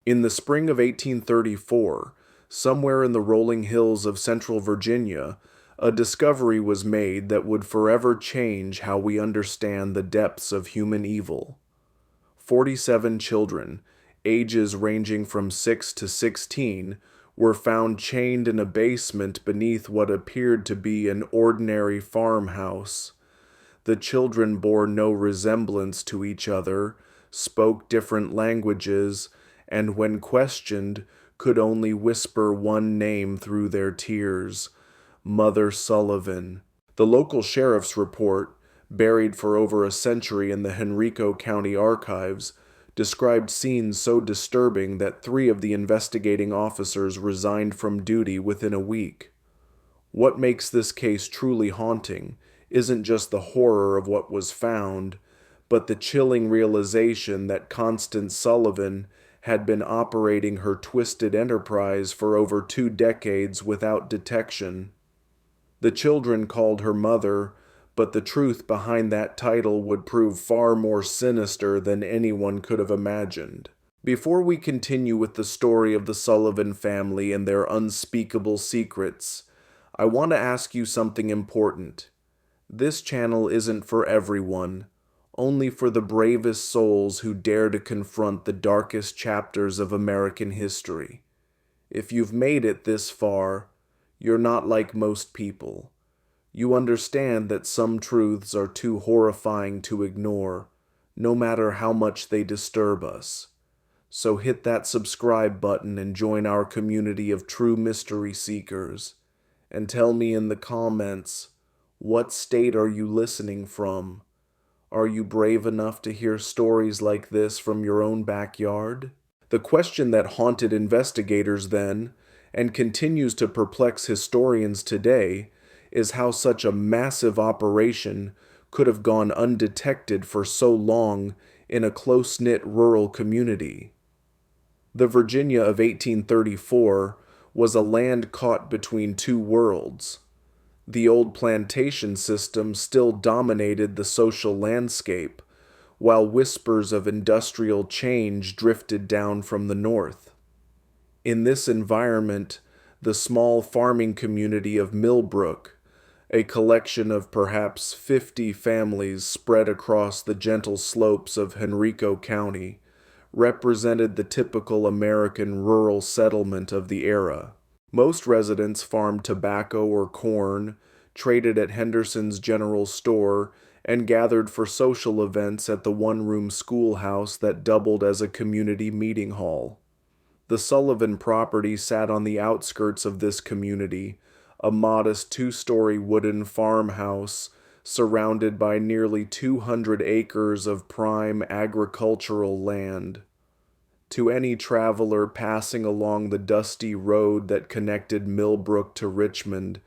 In the spring of 1834, somewhere in the rolling hills of central Virginia, a discovery was made that would forever change how we understand the depths of human evil. 47 children, ages ranging from 6 to 16, were found chained in a basement beneath what appeared to be an ordinary farmhouse. The children bore no resemblance to each other, spoke different languages, and when questioned, could only whisper one name through their tears: Mother Sullivan. The local sheriff's report, buried for over a century in the Henrico County archives, described scenes so disturbing that 3 of the investigating officers resigned from duty within a week. What makes this case truly haunting isn't just the horror of what was found, but the chilling realization that Constance Sullivan had been operating her twisted enterprise for over 2 decades without detection. The children called her mother, but the truth behind that title would prove far more sinister than anyone could have imagined. Before we continue with the story of the Sullivan family and their unspeakable secrets, I want to ask you something important. This channel isn't for everyone, only for the bravest souls who dare to confront the darkest chapters of American history. If you've made it this far, you're not like most people. You understand that some truths are too horrifying to ignore, no matter how much they disturb us. So hit that subscribe button and join our community of true mystery seekers. And tell me in the comments, what state are you listening from? Are you brave enough to hear stories like this from your own backyard? The question that haunted investigators then, and continues to perplex historians today, is how such a massive operation could have gone undetected for so long in a close-knit rural community. The Virginia of 1834 was a land caught between 2 worlds. The old plantation system still dominated the social landscape, while whispers of industrial change drifted down from the north. In this environment, the small farming community of Millbrook, a collection of perhaps 50 families spread across the gentle slopes of Henrico County, represented the typical American rural settlement of the era. Most residents farmed tobacco or corn, traded at Henderson's General Store, and gathered for social events at the one-room schoolhouse that doubled as a community meeting hall. The Sullivan property sat on the outskirts of this community, a modest 2-story wooden farmhouse surrounded by nearly 200 acres of prime agricultural land. To any traveler passing along the dusty road that connected Millbrook to Richmond,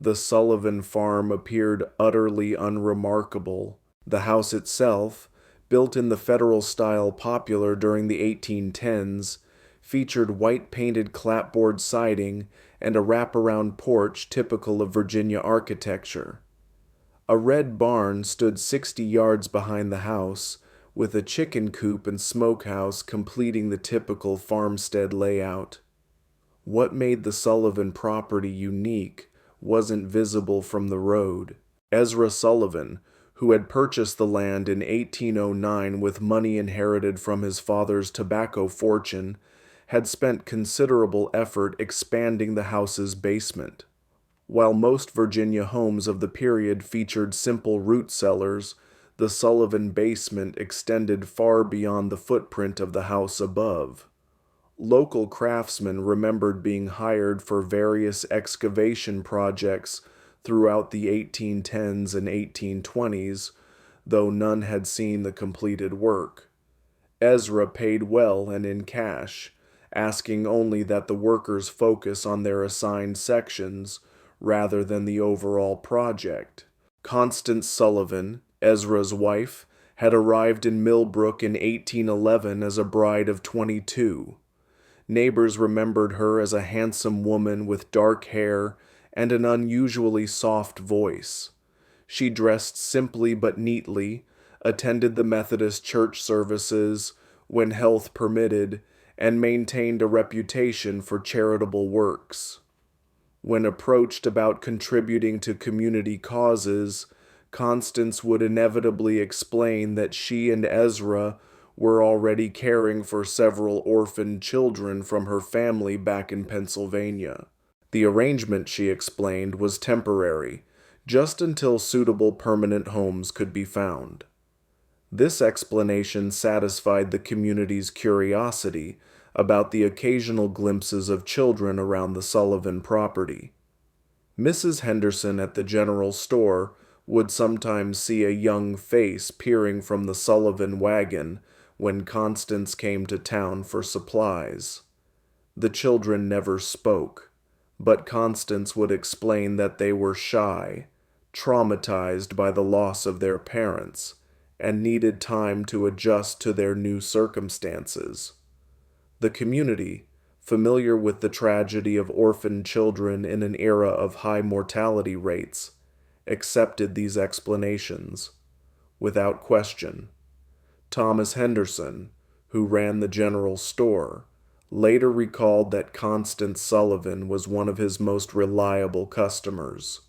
the Sullivan farm appeared utterly unremarkable. The house itself, built in the Federal style popular during the 1810s, featured white-painted clapboard siding and a wraparound porch typical of Virginia architecture. A red barn stood 60 yards behind the house, with a chicken coop and smokehouse completing the typical farmstead layout. What made the Sullivan property unique wasn't visible from the road. Ezra Sullivan, who had purchased the land in 1809 with money inherited from his father's tobacco fortune, had spent considerable effort expanding the house's basement. While most Virginia homes of the period featured simple root cellars, the Sullivan basement extended far beyond the footprint of the house above. Local craftsmen remembered being hired for various excavation projects throughout the 1810s and 1820s, though none had seen the completed work. Ezra paid well and in cash, asking only that the workers focus on their assigned sections rather than the overall project. Constance Sullivan, Ezra's wife, had arrived in Millbrook in 1811 as a bride of 22. Neighbors remembered her as a handsome woman with dark hair and an unusually soft voice. She dressed simply but neatly, attended the Methodist church services when health permitted, and maintained a reputation for charitable works. When approached about contributing to community causes, Constance would inevitably explain that she and Ezra were already caring for several orphaned children from her family back in Pennsylvania. The arrangement, she explained, was temporary, just until suitable permanent homes could be found. This explanation satisfied the community's curiosity about the occasional glimpses of children around the Sullivan property. Mrs. Henderson at the general store would sometimes see a young face peering from the Sullivan wagon when Constance came to town for supplies. The children never spoke, but Constance would explain that they were shy, traumatized by the loss of their parents, and needed time to adjust to their new circumstances. The community, familiar with the tragedy of orphaned children in an era of high mortality rates, accepted these explanations, without question. Thomas Henderson, who ran the general store, later recalled that Constance Sullivan was one of his most reliable customers.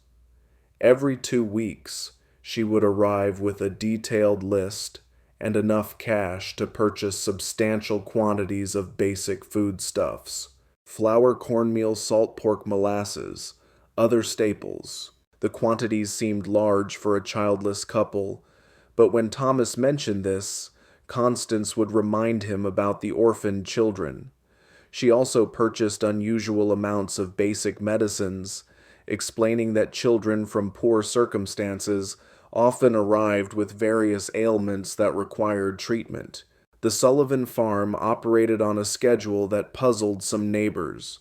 Every 2 weeks, she would arrive with a detailed list and enough cash to purchase substantial quantities of basic foodstuffs: flour, cornmeal, salt pork, molasses, other staples. The quantities seemed large for a childless couple, but when Thomas mentioned this, Constance would remind him about the orphaned children. She also purchased unusual amounts of basic medicines, explaining that children from poor circumstances often arrived with various ailments that required treatment. The Sullivan farm operated on a schedule that puzzled some neighbors.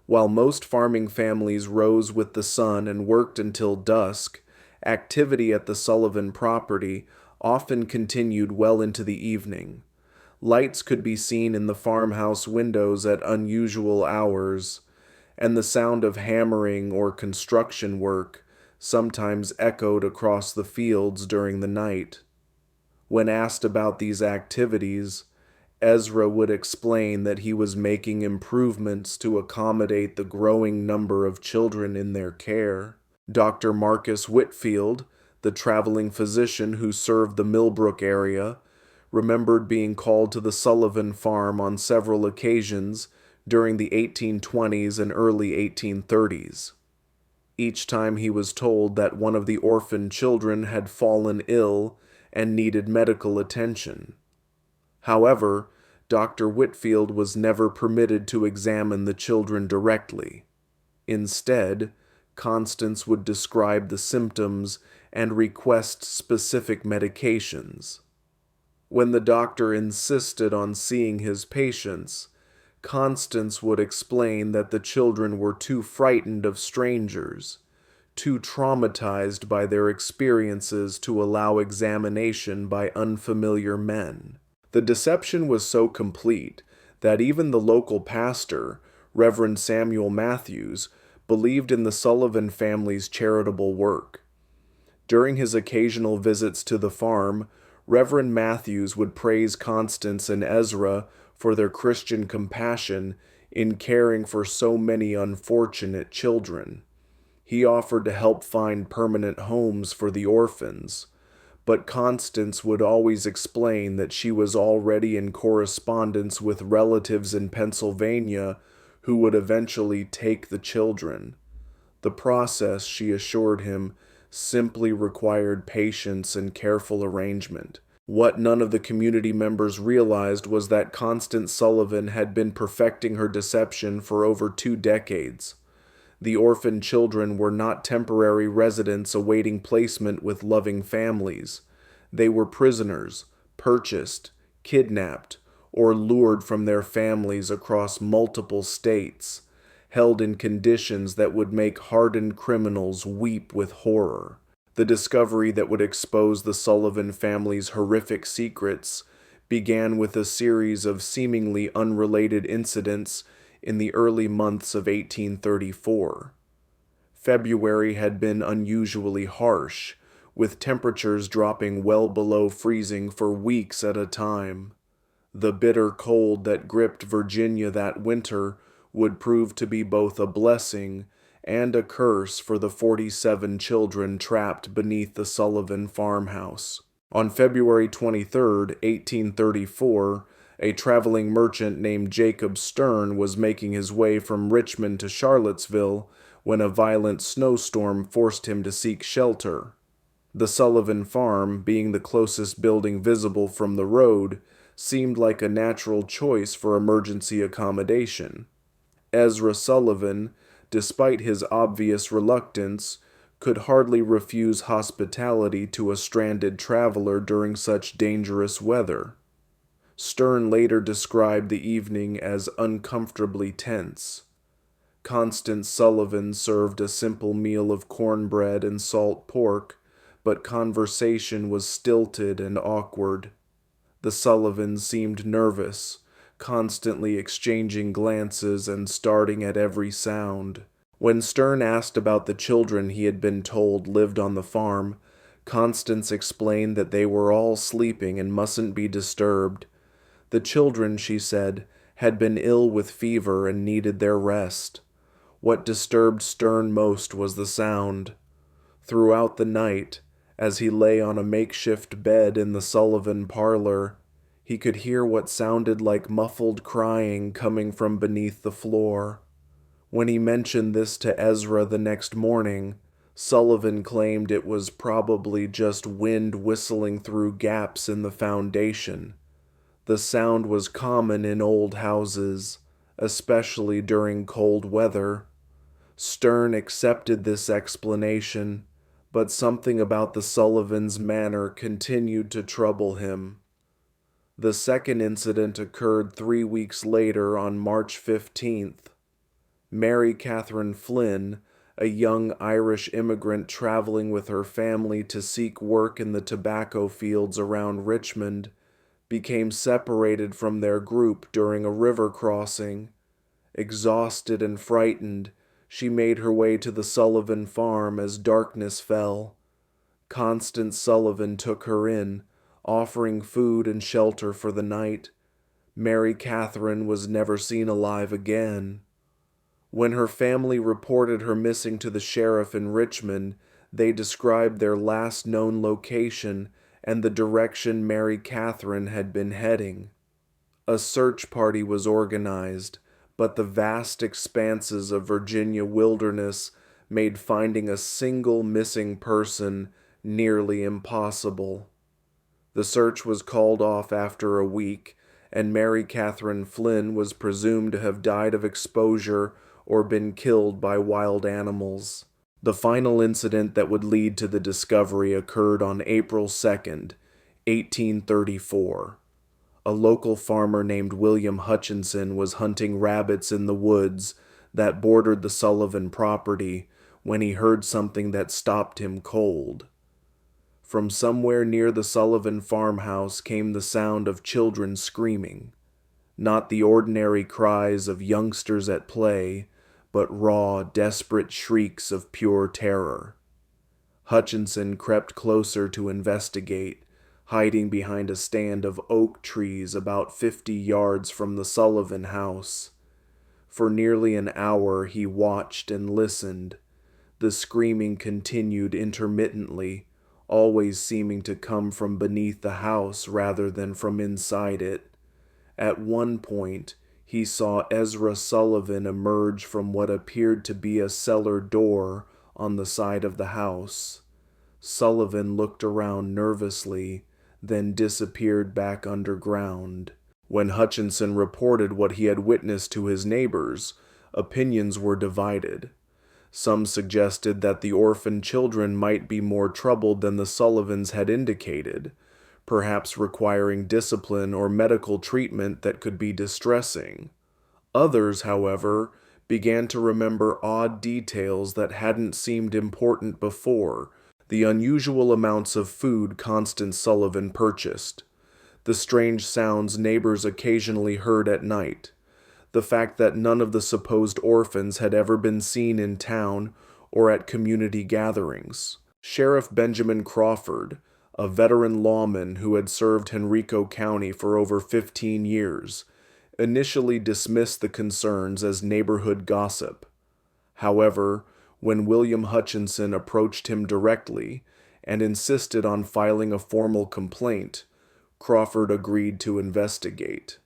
While most farming families rose with the sun and worked until dusk, activity at the Sullivan property often continued well into the evening. Lights could be seen in the farmhouse windows at unusual hours, and the sound of hammering or construction work sometimes echoed across the fields during the night. When asked about these activities, Ezra would explain that he was making improvements to accommodate the growing number of children in their care. Dr. Marcus Whitfield, the traveling physician who served the Millbrook area, remembered being called to the Sullivan farm on several occasions during the 1820s and early 1830s. Each time he was told that one of the orphaned children had fallen ill and needed medical attention. However, Dr. Whitfield was never permitted to examine the children directly. Instead, Constance would describe the symptoms and request specific medications. When the doctor insisted on seeing his patients, Constance would explain that the children were too frightened of strangers, too traumatized by their experiences to allow examination by unfamiliar men. The deception was so complete that even the local pastor, Reverend Samuel Matthews, believed in the Sullivan family's charitable work. During his occasional visits to the farm, Reverend Matthews would praise Constance and Ezra for their Christian compassion in caring for so many unfortunate children. He offered to help find permanent homes for the orphans, but Constance would always explain that she was already in correspondence with relatives in Pennsylvania who would eventually take the children. The process, she assured him, simply required patience and careful arrangement. What none of the community members realized was that Constance Sullivan had been perfecting her deception for over 2 decades. The orphan children were not temporary residents awaiting placement with loving families. They were prisoners, purchased, kidnapped, or lured from their families across multiple states, held in conditions that would make hardened criminals weep with horror. The discovery that would expose the Sullivan family's horrific secrets began with a series of seemingly unrelated incidents in the early months of 1834. February had been unusually harsh, with temperatures dropping well below freezing for weeks at a time. The bitter cold that gripped Virginia that winter would prove to be both a blessing and a curse for the 47 children trapped beneath the Sullivan farmhouse. On February 23, 1834, a traveling merchant named Jacob Stern was making his way from Richmond to Charlottesville when a violent snowstorm forced him to seek shelter. The Sullivan farm, being the closest building visible from the road, seemed like a natural choice for emergency accommodation. Ezra Sullivan, despite his obvious reluctance, could hardly refuse hospitality to a stranded traveler during such dangerous weather. Stern later described the evening as uncomfortably tense. Constance Sullivan served a simple meal of cornbread and salt pork, but conversation was stilted and awkward. The Sullivans seemed nervous, constantly exchanging glances and starting at every sound. When Stern asked about the children he had been told lived on the farm, Constance explained that they were all sleeping and mustn't be disturbed. The children, she said, had been ill with fever and needed their rest. What disturbed Stern most was the sound. Throughout the night, as he lay on a makeshift bed in the Sullivan parlor, he could hear what sounded like muffled crying coming from beneath the floor. When he mentioned this to Ezra the next morning, Sullivan claimed it was probably just wind whistling through gaps in the foundation. The sound was common in old houses, especially during cold weather. Stern accepted this explanation, but something about the Sullivans' manner continued to trouble him. The second incident occurred 3 weeks later on March 15th. Mary Catherine Flynn, a young Irish immigrant traveling with her family to seek work in the tobacco fields around Richmond, became separated from their group during a river crossing. Exhausted and frightened, she made her way to the Sullivan farm as darkness fell. Constance Sullivan took her in, offering food and shelter for the night. Mary Catherine was never seen alive again. When her family reported her missing to the sheriff in Richmond, they described their last known location and the direction Mary Catherine had been heading. A search party was organized, but the vast expanses of Virginia wilderness made finding a single missing person nearly impossible. The search was called off after a week, and Mary Catherine Flynn was presumed to have died of exposure or been killed by wild animals. The final incident that would lead to the discovery occurred on April 2nd, 1834. A local farmer named William Hutchinson was hunting rabbits in the woods that bordered the Sullivan property when he heard something that stopped him cold. From somewhere near the Sullivan farmhouse came the sound of children screaming, not the ordinary cries of youngsters at play, but raw, desperate shrieks of pure terror. Hutchinson crept closer to investigate, hiding behind a stand of oak trees about 50 yards from the Sullivan house. For nearly an hour he watched and listened. The screaming continued intermittently, always seeming to come from beneath the house rather than from inside it. At one point, he saw Ezra Sullivan emerge from what appeared to be a cellar door on the side of the house. Sullivan looked around nervously, then disappeared back underground. When Hutchinson reported what he had witnessed to his neighbors, opinions were divided. Some suggested that the orphan children might be more troubled than the Sullivans had indicated, perhaps requiring discipline or medical treatment that could be distressing. Others, however, began to remember odd details that hadn't seemed important before: the unusual amounts of food Constance Sullivan purchased, the strange sounds neighbors occasionally heard at night, the fact that none of the supposed orphans had ever been seen in town or at community gatherings. Sheriff Benjamin Crawford, a veteran lawman who had served Henrico County for over 15 years, initially dismissed the concerns as neighborhood gossip. However, when William Hutchinson approached him directly and insisted on filing a formal complaint, Crawford agreed to investigate.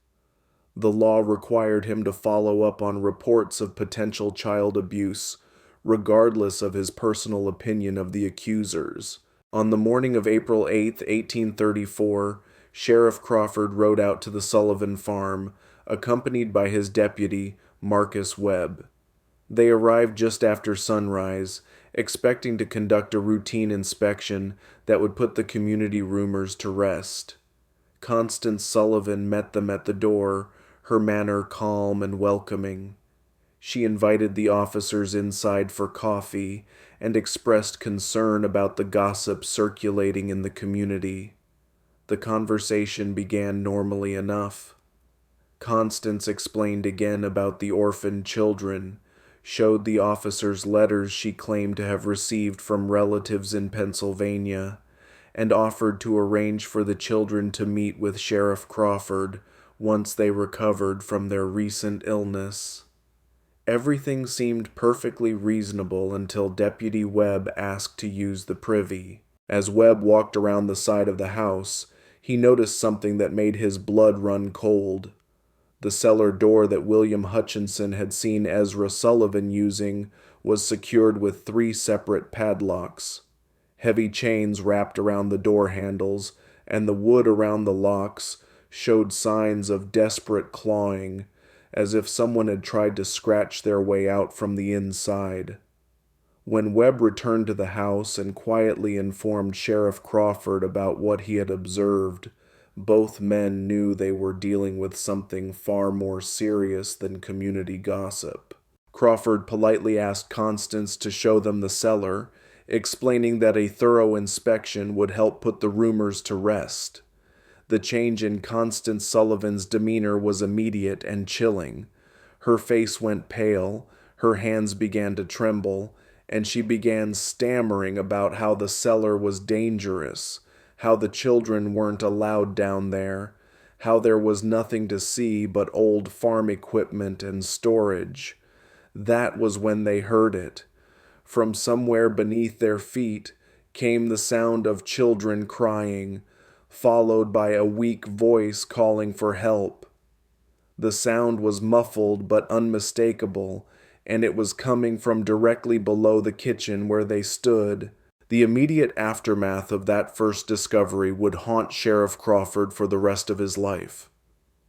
The law required him to follow up on reports of potential child abuse, regardless of his personal opinion of the accusers. On the morning of April 8, 1834, Sheriff Crawford rode out to the Sullivan farm, accompanied by his deputy, Marcus Webb. They arrived just after sunrise, expecting to conduct a routine inspection that would put the community rumors to rest. Constance Sullivan met them at the door, her manner calm and welcoming. She invited the officers inside for coffee and expressed concern about the gossip circulating in the community. The conversation began normally enough. Constance explained again about the orphaned children, showed the officers letters she claimed to have received from relatives in Pennsylvania, and offered to arrange for the children to meet with Sheriff Crawford once they recovered from their recent illness. Everything seemed perfectly reasonable until Deputy Webb asked to use the privy. As Webb walked around the side of the house, he noticed something that made his blood run cold. The cellar door that William Hutchinson had seen Ezra Sullivan using was secured with 3 separate padlocks. Heavy chains wrapped around the door handles, and the wood around the locks showed signs of desperate clawing, as if someone had tried to scratch their way out from the inside. When Webb returned to the house and quietly informed Sheriff Crawford about what he had observed, both men knew they were dealing with something far more serious than community gossip. Crawford politely asked Constance to show them the cellar, explaining that a thorough inspection would help put the rumors to rest. The change in Constance Sullivan's demeanor was immediate and chilling. Her face went pale, her hands began to tremble, and she began stammering about how the cellar was dangerous, how the children weren't allowed down there, how there was nothing to see but old farm equipment and storage. That was when they heard it. From somewhere beneath their feet came the sound of children crying, followed by a weak voice calling for help. The sound was muffled but unmistakable, and it was coming from directly below the kitchen where they stood. The immediate aftermath of that first discovery would haunt Sheriff Crawford for the rest of his life.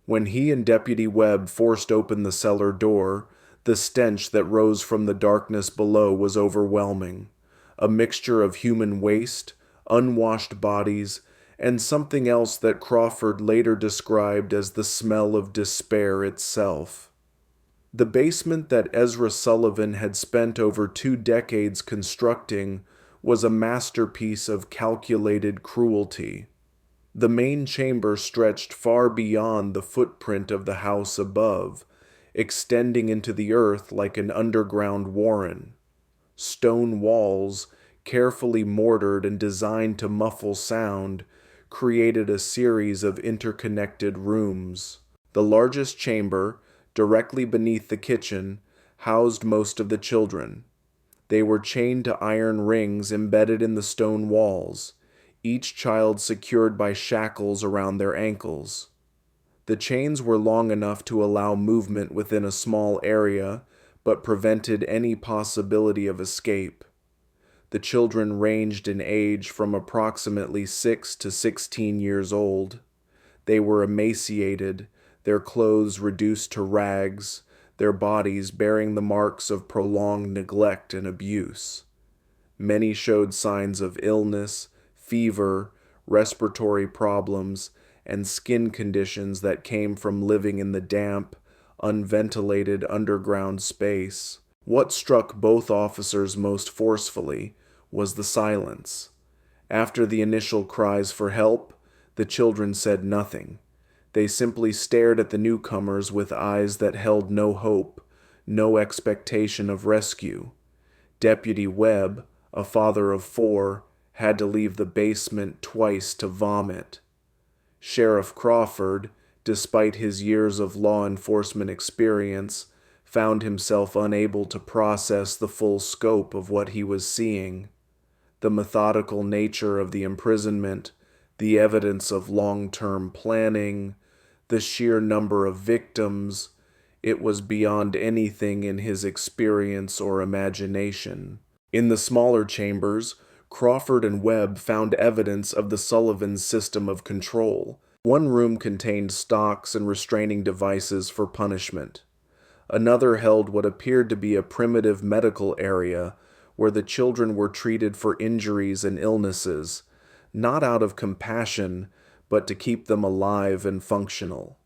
When he and Deputy Webb forced open the cellar door, the stench that rose from the darkness below was overwhelming. A mixture of human waste, unwashed bodies, and something else that Crawford later described as the smell of despair itself. The basement that Ezra Sullivan had spent over 2 decades constructing was a masterpiece of calculated cruelty. The main chamber stretched far beyond the footprint of the house above, extending into the earth like an underground warren. Stone walls, carefully mortared and designed to muffle sound, created a series of interconnected rooms. The largest chamber, directly beneath the kitchen, housed most of the children. They were chained to iron rings embedded in the stone walls, each child secured by shackles around their ankles. The chains were long enough to allow movement within a small area, but prevented any possibility of escape. The children ranged in age from approximately 6 to 16 years old. They were emaciated, their clothes reduced to rags, their bodies bearing the marks of prolonged neglect and abuse. Many showed signs of illness, fever, respiratory problems, and skin conditions that came from living in the damp, unventilated underground space. What struck both officers most forcefully was the silence. After the initial cries for help, the children said nothing. They simply stared at the newcomers with eyes that held no hope, no expectation of rescue. Deputy Webb, a father of 4, had to leave the basement twice to vomit. Sheriff Crawford, despite his years of law enforcement experience, found himself unable to process the full scope of what he was seeing. The methodical nature of the imprisonment, the evidence of long-term planning, the sheer number of victims, it was beyond anything in his experience or imagination. In the smaller chambers, Crawford and Webb found evidence of the Sullivan system of control. One room contained stocks and restraining devices for punishment. Another held what appeared to be a primitive medical area where the children were treated for injuries and illnesses, not out of compassion, but to keep them alive and functional.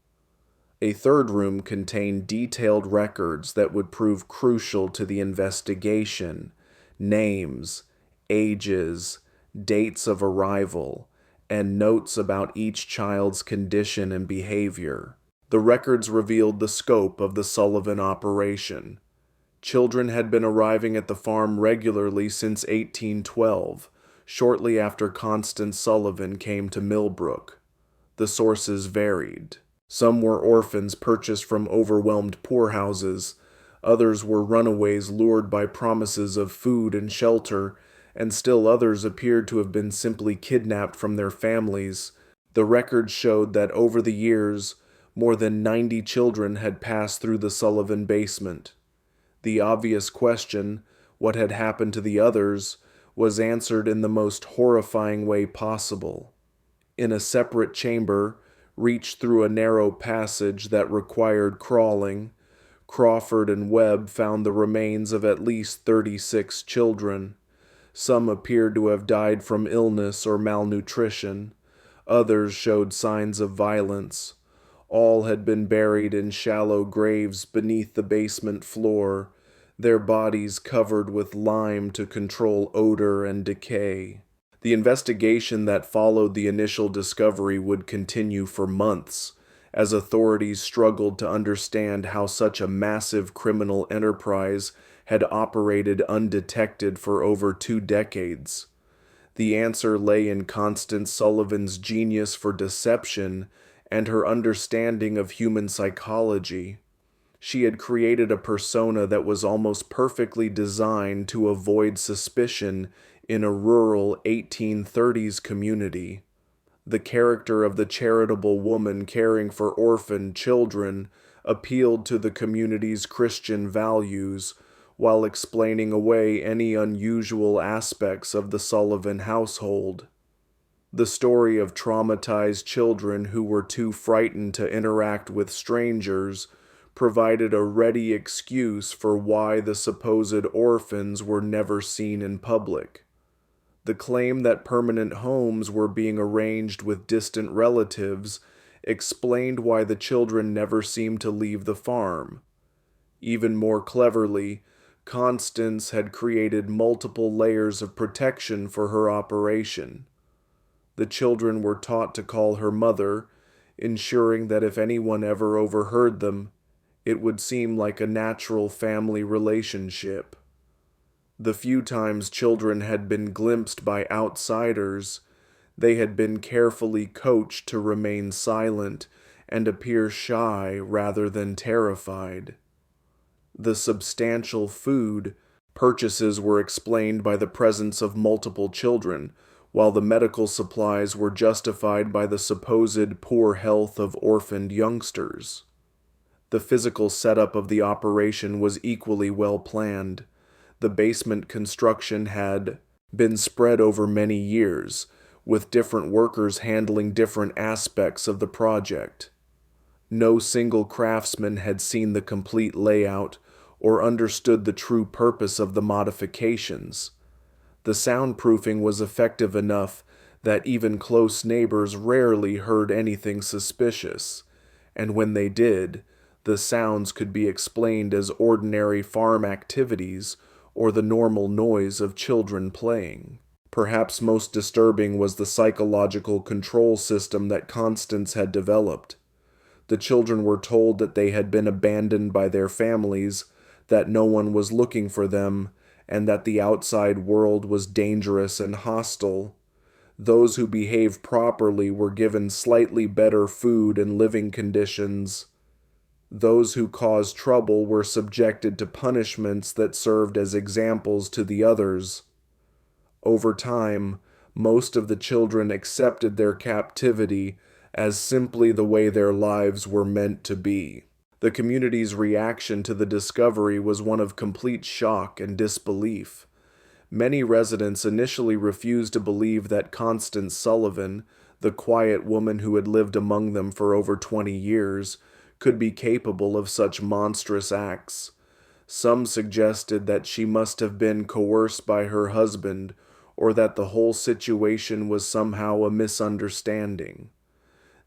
A third room contained detailed records that would prove crucial to the investigation: names, ages, dates of arrival, and notes about each child's condition and behavior. The records revealed the scope of the Sullivan operation. Children had been arriving at the farm regularly since 1812, shortly after Constance Sullivan came to Millbrook. The sources varied. Some were orphans purchased from overwhelmed poorhouses, others were runaways lured by promises of food and shelter, and still others appeared to have been simply kidnapped from their families. The records showed that over the years, more than 90 children had passed through the Sullivan basement. The obvious question, what had happened to the others, was answered in the most horrifying way possible. In a separate chamber, reached through a narrow passage that required crawling, Crawford and Webb found the remains of at least 36 children. Some appeared to have died from illness or malnutrition. Others showed signs of violence. All had been buried in shallow graves beneath the basement floor, their bodies covered with lime to control odor and decay. The investigation that followed the initial discovery would continue for months, as authorities struggled to understand how such a massive criminal enterprise had operated undetected for over 2 decades. The answer lay in Constance Sullivan's genius for deception and her understanding of human psychology. She had created a persona that was almost perfectly designed to avoid suspicion in a rural 1830s community. The character of the charitable woman caring for orphaned children appealed to the community's Christian values while explaining away any unusual aspects of the Sullivan household. The story of traumatized children who were too frightened to interact with strangers provided a ready excuse for why the supposed orphans were never seen in public. The claim that permanent homes were being arranged with distant relatives explained why the children never seemed to leave the farm. Even more cleverly, Constance had created multiple layers of protection for her operation. The children were taught to call her mother, ensuring that if anyone ever overheard them, it would seem like a natural family relationship. The few times children had been glimpsed by outsiders, they had been carefully coached to remain silent and appear shy rather than terrified. The substantial food purchases were explained by the presence of multiple children, while the medical supplies were justified by the supposed poor health of orphaned youngsters. The physical setup of the operation was equally well planned. The basement construction had been spread over many years, with different workers handling different aspects of the project. No single craftsman had seen the complete layout or understood the true purpose of the modifications. The soundproofing was effective enough that even close neighbors rarely heard anything suspicious, and when they did, the sounds could be explained as ordinary farm activities or the normal noise of children playing. Perhaps most disturbing was the psychological control system that Constance had developed. The children were told that they had been abandoned by their families, that no one was looking for them, and that the outside world was dangerous and hostile. Those who behaved properly were given slightly better food and living conditions. Those who caused trouble were subjected to punishments that served as examples to the others. Over time, most of the children accepted their captivity as simply the way their lives were meant to be. The community's reaction to the discovery was one of complete shock and disbelief. Many residents initially refused to believe that Constance Sullivan, the quiet woman who had lived among them for over 20 years, could be capable of such monstrous acts. Some suggested that she must have been coerced by her husband, or that the whole situation was somehow a misunderstanding.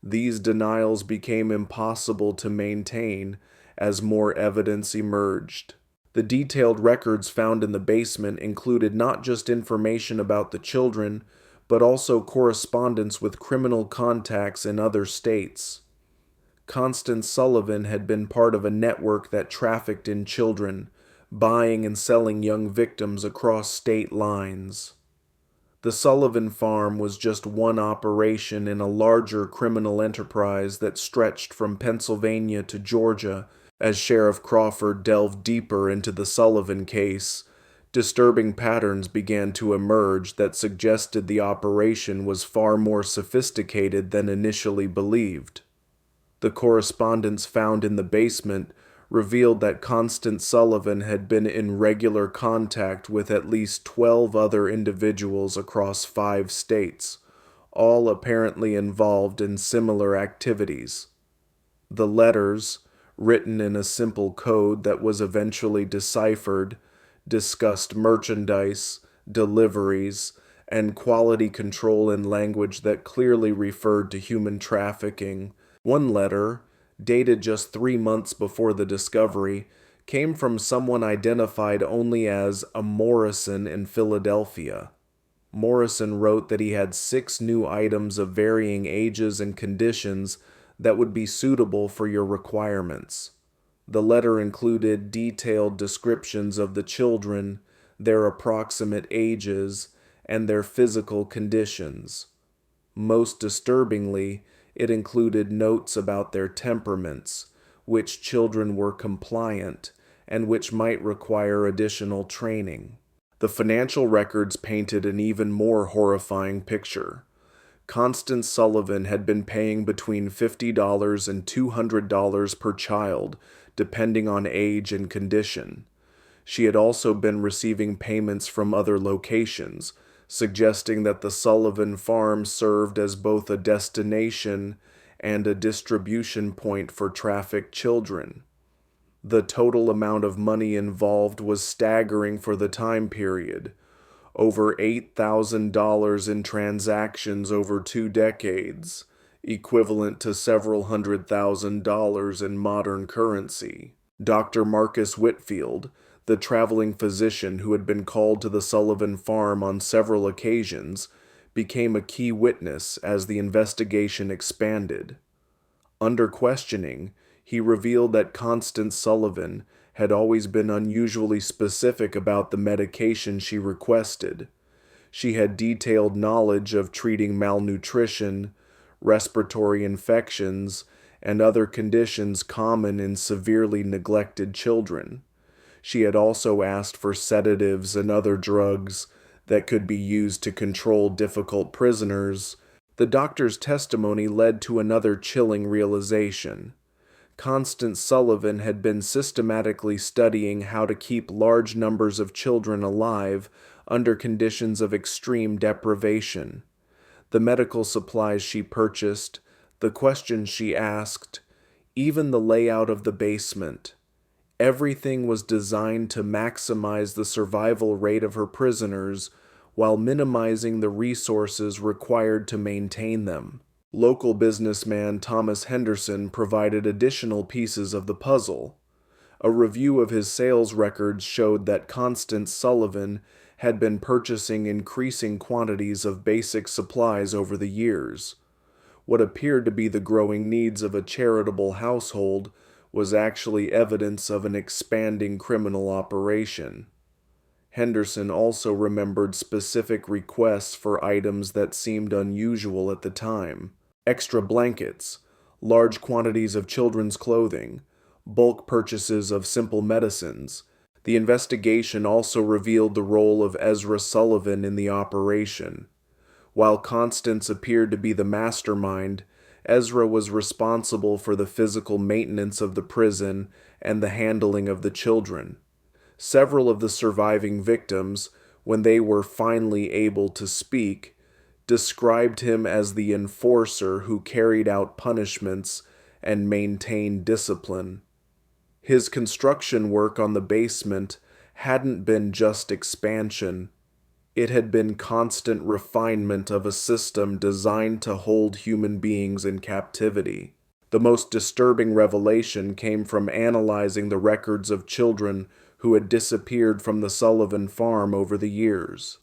These denials became impossible to maintain as more evidence emerged. The detailed records found in the basement included not just information about the children, but also correspondence with criminal contacts in other states. Constance Sullivan had been part of a network that trafficked in children, buying and selling young victims across state lines. The Sullivan farm was just one operation in a larger criminal enterprise that stretched from Pennsylvania to Georgia. As Sheriff Crawford delved deeper into the Sullivan case, disturbing patterns began to emerge that suggested the operation was far more sophisticated than initially believed. The correspondence found in the basement revealed that Constance Sullivan had been in regular contact with at least 12 other individuals across 5 states, all apparently involved in similar activities. The letters, written in a simple code that was eventually deciphered, discussed merchandise, deliveries, and quality control in language that clearly referred to human trafficking. One letter, dated just 3 months before the discovery, came from someone identified only as a Morrison in Philadelphia. Morrison wrote that he had 6 new items of varying ages and conditions that would be suitable for your requirements. The letter included detailed descriptions of the children, their approximate ages, and their physical conditions. Most disturbingly, it included notes about their temperaments, which children were compliant, and which might require additional training. The financial records painted an even more horrifying picture. Constance Sullivan had been paying between $50 and $200 per child, depending on age and condition. She had also been receiving payments from other locations, suggesting that the Sullivan farm served as both a destination and a distribution point for trafficked children. The total amount of money involved was staggering for the time period. Over $8,000 in transactions over 2 decades, equivalent to several $100,000 in modern currency. Dr. Marcus Whitfield, the traveling physician who had been called to the Sullivan farm on several occasions, became a key witness as the investigation expanded. Under questioning, he revealed that Constance Sullivan had always been unusually specific about the medication she requested. She had detailed knowledge of treating malnutrition, respiratory infections, and other conditions common in severely neglected children. She had also asked for sedatives and other drugs that could be used to control difficult prisoners. The doctor's testimony led to another chilling realization. Constance Sullivan had been systematically studying how to keep large numbers of children alive under conditions of extreme deprivation. The medical supplies she purchased, the questions she asked, even the layout of the basement. Everything was designed to maximize the survival rate of her prisoners while minimizing the resources required to maintain them. Local businessman Thomas Henderson provided additional pieces of the puzzle. A review of his sales records showed that Constance Sullivan had been purchasing increasing quantities of basic supplies over the years. What appeared to be the growing needs of a charitable household was actually evidence of an expanding criminal operation. Henderson also remembered specific requests for items that seemed unusual at the time: extra blankets, large quantities of children's clothing, bulk purchases of simple medicines. The investigation also revealed the role of Ezra Sullivan in the operation. While Constance appeared to be the mastermind, Ezra was responsible for the physical maintenance of the prison and the handling of the children. Several of the surviving victims, when they were finally able to speak, described him as the enforcer who carried out punishments and maintained discipline. His construction work on the basement hadn't been just expansion. It had been constant refinement of a system designed to hold human beings in captivity. The most disturbing revelation came from analyzing the records of children who had disappeared from the Sullivan farm over the years.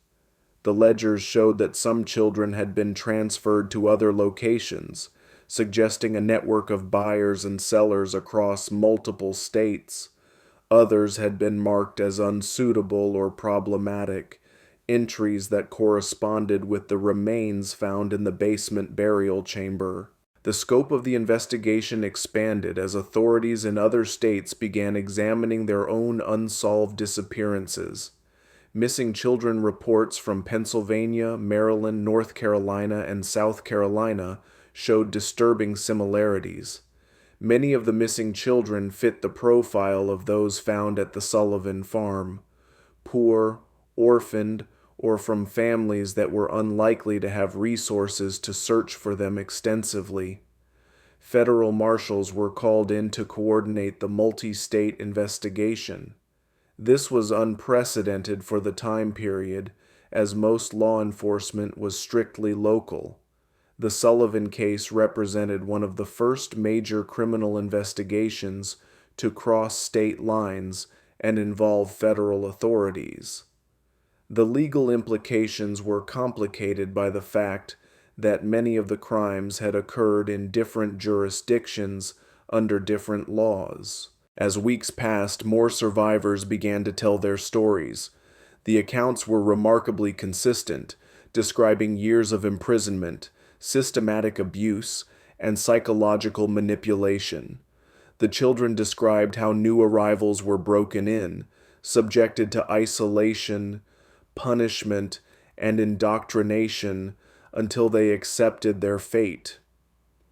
The ledgers showed that some children had been transferred to other locations, suggesting a network of buyers and sellers across multiple states. Others had been marked as unsuitable or problematic, entries that corresponded with the remains found in the basement burial chamber. The scope of the investigation expanded as authorities in other states began examining their own unsolved disappearances. Missing children reports from Pennsylvania, Maryland, North Carolina, and South Carolina showed disturbing similarities. Many of the missing children fit the profile of those found at the Sullivan farm: poor, orphaned, or from families that were unlikely to have resources to search for them extensively. Federal marshals were called in to coordinate the multi-state investigation. This was unprecedented for the time period, as most law enforcement was strictly local. The Sullivan case represented one of the first major criminal investigations to cross state lines and involve federal authorities. The legal implications were complicated by the fact that many of the crimes had occurred in different jurisdictions under different laws. As weeks passed, more survivors began to tell their stories. The accounts were remarkably consistent, describing years of imprisonment, systematic abuse, and psychological manipulation. The children described how new arrivals were broken in, subjected to isolation, punishment, and indoctrination until they accepted their fate.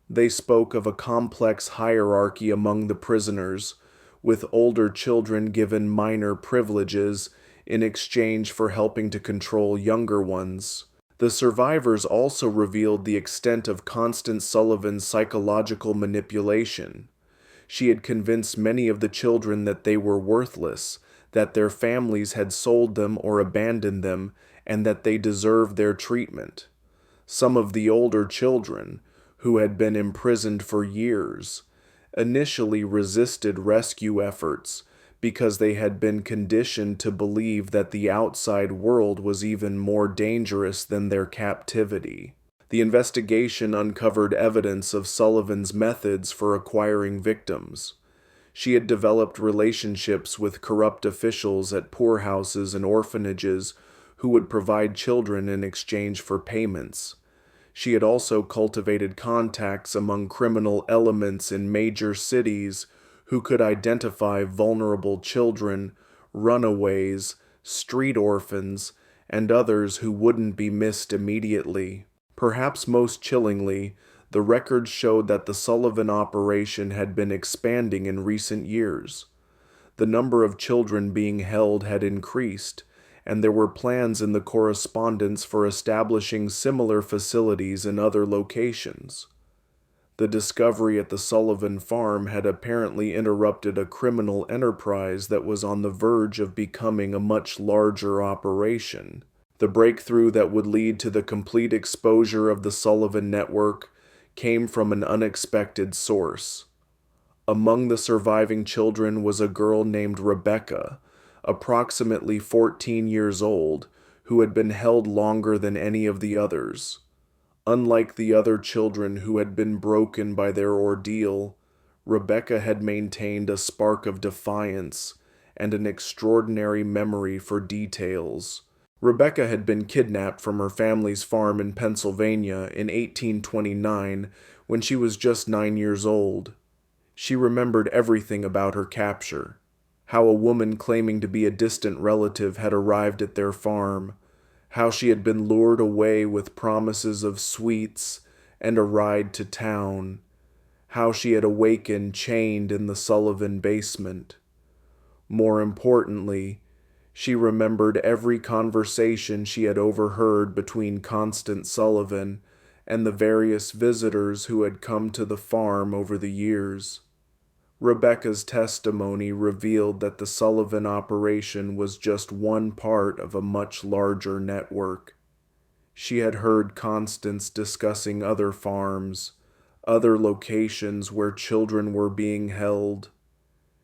They spoke of a complex hierarchy among the prisoners, with older children given minor privileges in exchange for helping to control younger ones. The survivors also revealed the extent of Constance Sullivan's psychological manipulation. She had convinced many of the children that they were worthless, that their families had sold them or abandoned them, and that they deserved their treatment. Some of the older children, who had been imprisoned for years, initially resisted rescue efforts because they had been conditioned to believe that the outside world was even more dangerous than their captivity. The investigation uncovered evidence of Sullivan's methods for acquiring victims. She had developed relationships with corrupt officials at poorhouses and orphanages who would provide children in exchange for payments. She had also cultivated contacts among criminal elements in major cities who could identify vulnerable children, runaways, street orphans, and others who wouldn't be missed immediately. Perhaps most chillingly, the records showed that the Sullivan operation had been expanding in recent years. The number of children being held had increased, and there were plans in the correspondence for establishing similar facilities in other locations. The discovery at the Sullivan farm had apparently interrupted a criminal enterprise that was on the verge of becoming a much larger operation. The breakthrough that would lead to the complete exposure of the Sullivan network came from an unexpected source. Among the surviving children was a girl named Rebecca, approximately 14 years old, who had been held longer than any of the others. Unlike the other children who had been broken by their ordeal, Rebecca had maintained a spark of defiance and an extraordinary memory for details. Rebecca had been kidnapped from her family's farm in Pennsylvania in 1829 when she was just 9 years old. She remembered everything about her capture: how a woman claiming to be a distant relative had arrived at their farm, how she had been lured away with promises of sweets and a ride to town, how she had awakened chained in the Sullivan basement. More importantly, she remembered every conversation she had overheard between Constance Sullivan and the various visitors who had come to the farm over the years. Rebecca's testimony revealed that the Sullivan operation was just one part of a much larger network. She had heard Constance discussing other farms, other locations where children were being held.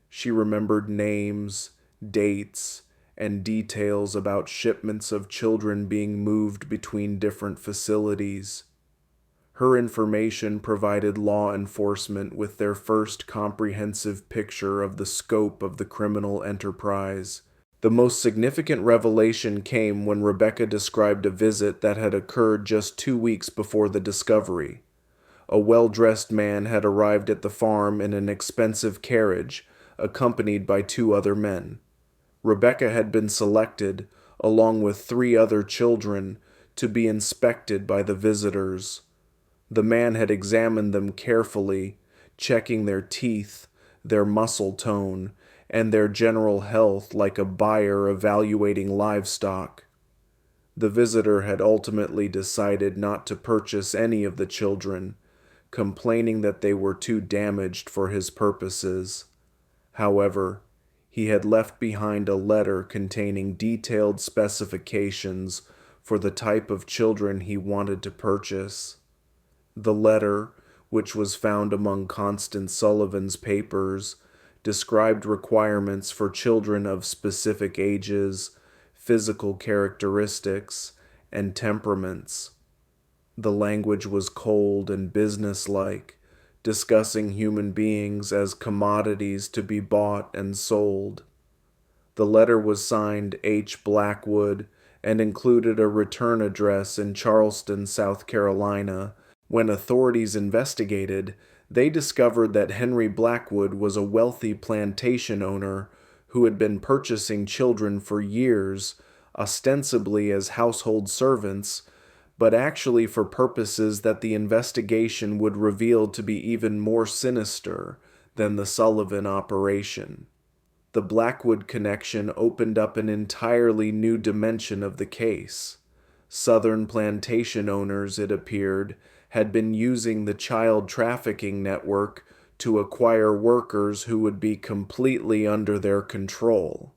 She remembered names, dates, and details about shipments of children being moved between different facilities. Her information provided law enforcement with their first comprehensive picture of the scope of the criminal enterprise. The most significant revelation came when Rebecca described a visit that had occurred just 2 weeks before the discovery. A well-dressed man had arrived at the farm in an expensive carriage, accompanied by 2 other men. Rebecca had been selected, along with 3 other children, to be inspected by the visitors. The man had examined them carefully, checking their teeth, their muscle tone, and their general health like a buyer evaluating livestock. The visitor had ultimately decided not to purchase any of the children, complaining that they were too damaged for his purposes. However, he had left behind a letter containing detailed specifications for the type of children he wanted to purchase. The letter, which was found among Constance Sullivan's papers, described requirements for children of specific ages, physical characteristics, and temperaments. The language was cold and businesslike, discussing human beings as commodities to be bought and sold. The letter was signed H. Blackwood and included a return address in Charleston, South Carolina. When authorities investigated, they discovered that Henry Blackwood was a wealthy plantation owner who had been purchasing children for years, ostensibly as household servants, but actually for purposes that the investigation would reveal to be even more sinister than the Sullivan operation. The Blackwood connection opened up an entirely new dimension of the case. Southern plantation owners, it appeared, had been using the child trafficking network to acquire workers who would be completely under their control.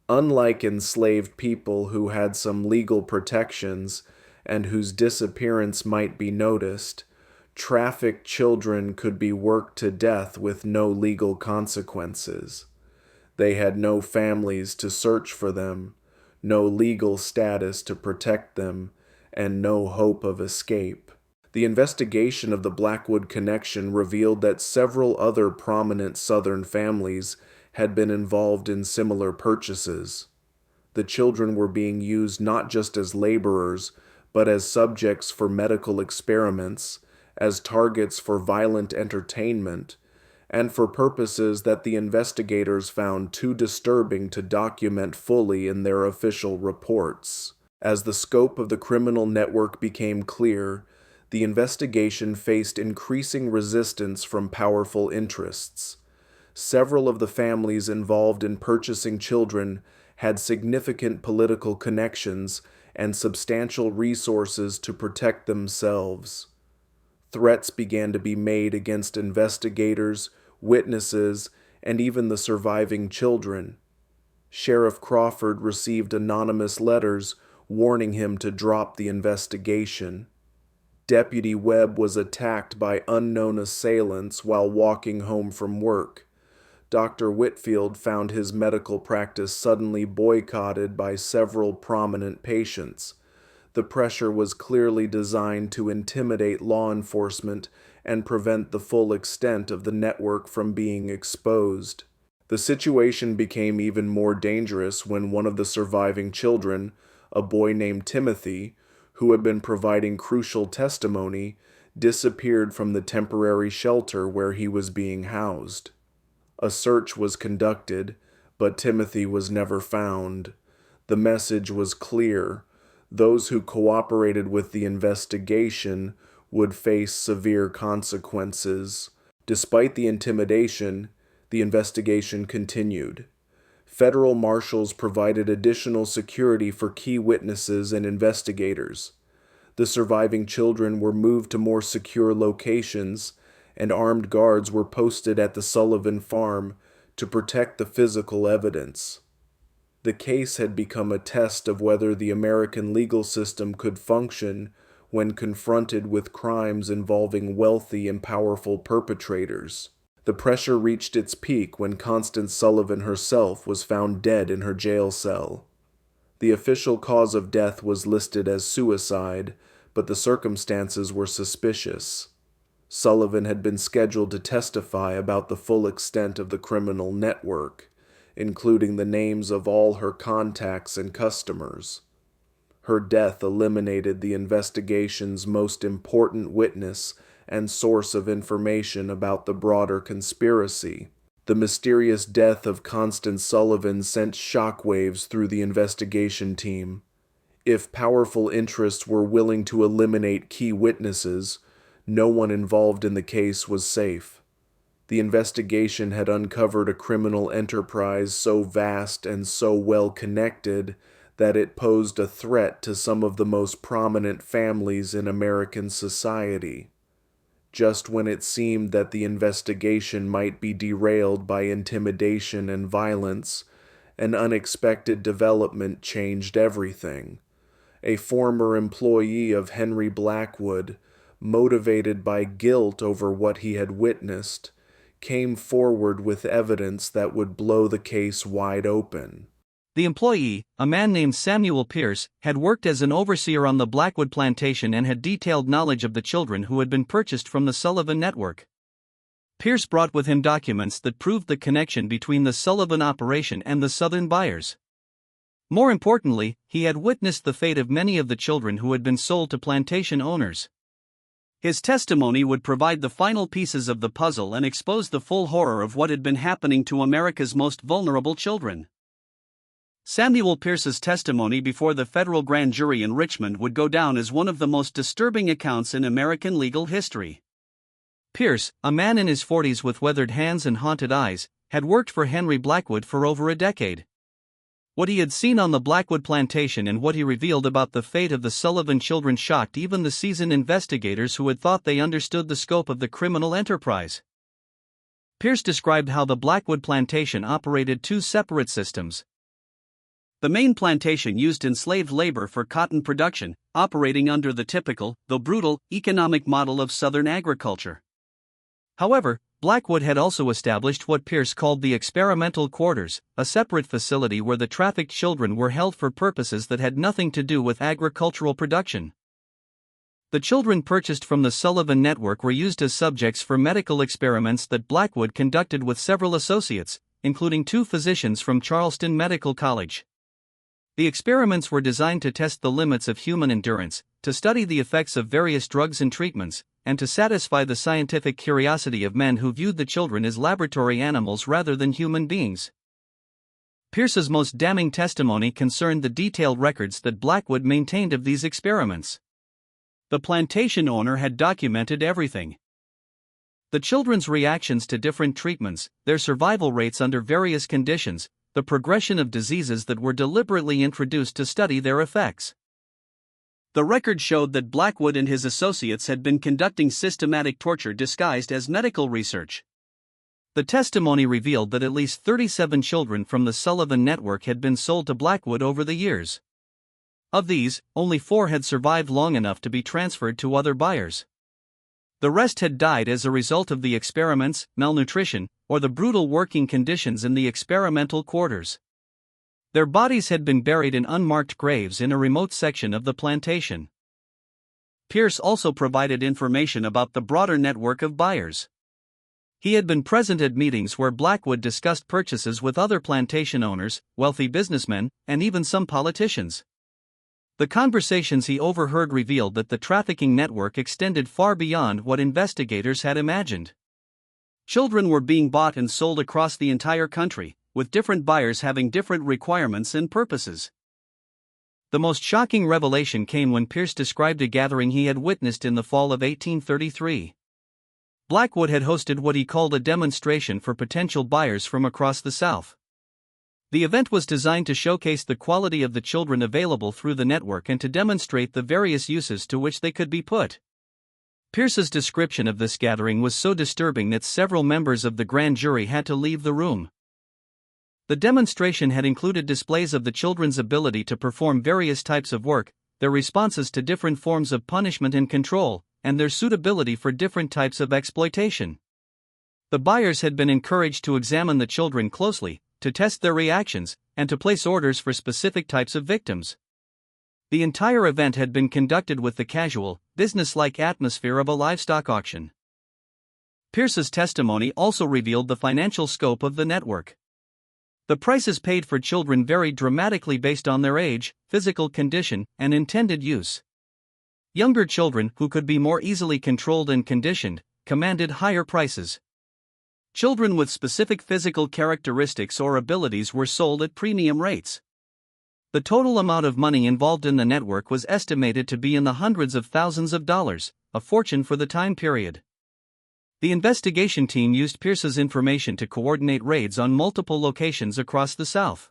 Unlike enslaved people who had some legal protections and whose disappearance might be noticed, trafficked children could be worked to death with no legal consequences. They had no families to search for them, no legal status to protect them, and no hope of escape. The investigation of the Blackwood connection revealed that several other prominent Southern families had been involved in similar purchases. The children were being used not just as laborers, but as subjects for medical experiments, as targets for violent entertainment, and for purposes that the investigators found too disturbing to document fully in their official reports. As the scope of the criminal network became clear, the investigation faced increasing resistance from powerful interests. Several of the families involved in purchasing children had significant political connections and substantial resources to protect themselves. Threats began to be made against investigators, witnesses, and even the surviving children. Sheriff Crawford received anonymous letters warning him to drop the investigation. Deputy Webb was attacked by unknown assailants while walking home from work. Dr. Whitfield found his medical practice suddenly boycotted by several prominent patients. The pressure was clearly designed to intimidate law enforcement and prevent the full extent of the network from being exposed. The situation became even more dangerous when one of the surviving children, a boy named Timothy, who had been providing crucial testimony, disappeared from the temporary shelter where he was being housed. A search was conducted, but Timothy was never found. The message was clear. Those who cooperated with the investigation would face severe consequences. Despite the intimidation, the investigation continued. Federal marshals provided additional security for key witnesses and investigators. The surviving children were moved to more secure locations, and armed guards were posted at the Sullivan farm to protect the physical evidence. The case had become a test of whether the American legal system could function when confronted with crimes involving wealthy and powerful perpetrators. The pressure reached its peak when Constance Sullivan herself was found dead in her jail cell. The official cause of death was listed as suicide, but the circumstances were suspicious. Sullivan had been scheduled to testify about the full extent of the criminal network, including the names of all her contacts and customers. Her death eliminated the investigation's most important witness and source of information about the broader conspiracy. The mysterious death of Constance Sullivan sent shockwaves through the investigation team. If powerful interests were willing to eliminate key witnesses, no one involved in the case was safe. The investigation had uncovered a criminal enterprise so vast and so well connected that it posed a threat to some of the most prominent families in American society. Just when it seemed that the investigation might be derailed by intimidation and violence, an unexpected development changed everything. A former employee of Henry Blackwood, motivated by guilt over what he had witnessed, came forward with evidence that would blow the case wide open. The employee, a man named Samuel Pierce, had worked as an overseer on the Blackwood plantation and had detailed knowledge of the children who had been purchased from the Sullivan network. Pierce brought with him documents that proved the connection between the Sullivan operation and the Southern buyers. More importantly, he had witnessed the fate of many of the children who had been sold to plantation owners. His testimony would provide the final pieces of the puzzle and expose the full horror of what had been happening to America's most vulnerable children. Samuel Pierce's testimony before the federal grand jury in Richmond would go down as one of the most disturbing accounts in American legal history. Pierce, a man in his 40s with weathered hands and haunted eyes, had worked for Henry Blackwood for over a decade. What he had seen on the Blackwood plantation and what he revealed about the fate of the Sullivan children shocked even the seasoned investigators who had thought they understood the scope of the criminal enterprise. Pierce described how the Blackwood plantation operated two separate systems. The main plantation used enslaved labor for cotton production, operating under the typical, though brutal, economic model of Southern agriculture. However, Blackwood had also established what Pierce called the experimental quarters, a separate facility where the trafficked children were held for purposes that had nothing to do with agricultural production. The children purchased from the Sullivan network were used as subjects for medical experiments that Blackwood conducted with several associates, including 2 physicians from Charleston Medical College. The experiments were designed to test the limits of human endurance, to study the effects of various drugs and treatments, and to satisfy the scientific curiosity of men who viewed the children as laboratory animals rather than human beings. Pierce's most damning testimony concerned the detailed records that Blackwood maintained of these experiments. The plantation owner had documented everything. The children's reactions to different treatments, their survival rates under various conditions, the progression of diseases that were deliberately introduced to study their effects. The record showed that Blackwood and his associates had been conducting systematic torture disguised as medical research. The testimony revealed that at least 37 children from the Sullivan network had been sold to Blackwood over the years. Of these, only 4 had survived long enough to be transferred to other buyers. The rest had died as a result of the experiments, malnutrition, or the brutal working conditions in the experimental quarters. Their bodies had been buried in unmarked graves in a remote section of the plantation. Pierce also provided information about the broader network of buyers. He had been present at meetings where Blackwood discussed purchases with other plantation owners, wealthy businessmen, and even some politicians. The conversations he overheard revealed that the trafficking network extended far beyond what investigators had imagined. Children were being bought and sold across the entire country, with different buyers having different requirements and purposes. The most shocking revelation came when Pierce described a gathering he had witnessed in the fall of 1833. Blackwood had hosted what he called a demonstration for potential buyers from across the South. The event was designed to showcase the quality of the children available through the network and to demonstrate the various uses to which they could be put. Pierce's description of this gathering was so disturbing that several members of the grand jury had to leave the room. The demonstration had included displays of the children's ability to perform various types of work, their responses to different forms of punishment and control, and their suitability for different types of exploitation. The buyers had been encouraged to examine the children closely, to test their reactions, and to place orders for specific types of victims. The entire event had been conducted with the casual, business-like atmosphere of a livestock auction. Pierce's testimony also revealed the financial scope of the network. The prices paid for children varied dramatically based on their age, physical condition, and intended use. Younger children, who could be more easily controlled and conditioned, commanded higher prices. Children with specific physical characteristics or abilities were sold at premium rates. The total amount of money involved in the network was estimated to be in the hundreds of thousands of dollars, a fortune for the time period. The investigation team used Pierce's information to coordinate raids on multiple locations across the South.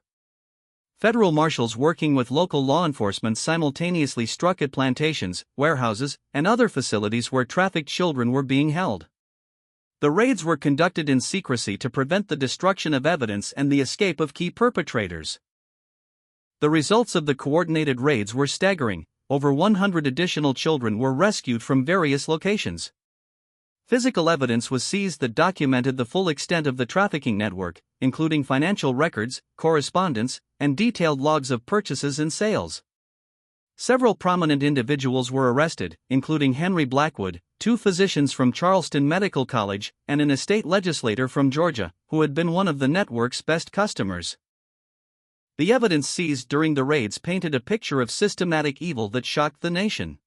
Federal marshals working with local law enforcement simultaneously struck at plantations, warehouses, and other facilities where trafficked children were being held. The raids were conducted in secrecy to prevent the destruction of evidence and the escape of key perpetrators. The results of the coordinated raids were staggering. Over 100 additional children were rescued from various locations. Physical evidence was seized that documented the full extent of the trafficking network, including financial records, correspondence, and detailed logs of purchases and sales. Several prominent individuals were arrested, including Henry Blackwood, 2 physicians from Charleston Medical College, and an estate legislator from Georgia, who had been one of the network's best customers. The evidence seized during the raids painted a picture of systematic evil that shocked the nation.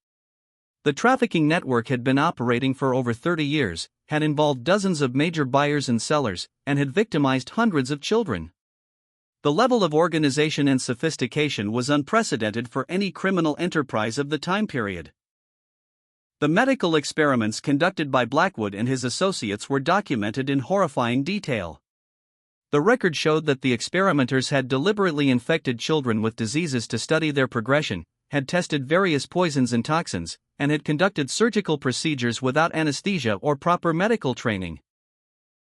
The trafficking network had been operating for over 30 years, had involved dozens of major buyers and sellers, and had victimized hundreds of children. The level of organization and sophistication was unprecedented for any criminal enterprise of the time period. The medical experiments conducted by Blackwood and his associates were documented in horrifying detail. The record showed that the experimenters had deliberately infected children with diseases to study their progression, had tested various poisons and toxins, and had conducted surgical procedures without anesthesia or proper medical training.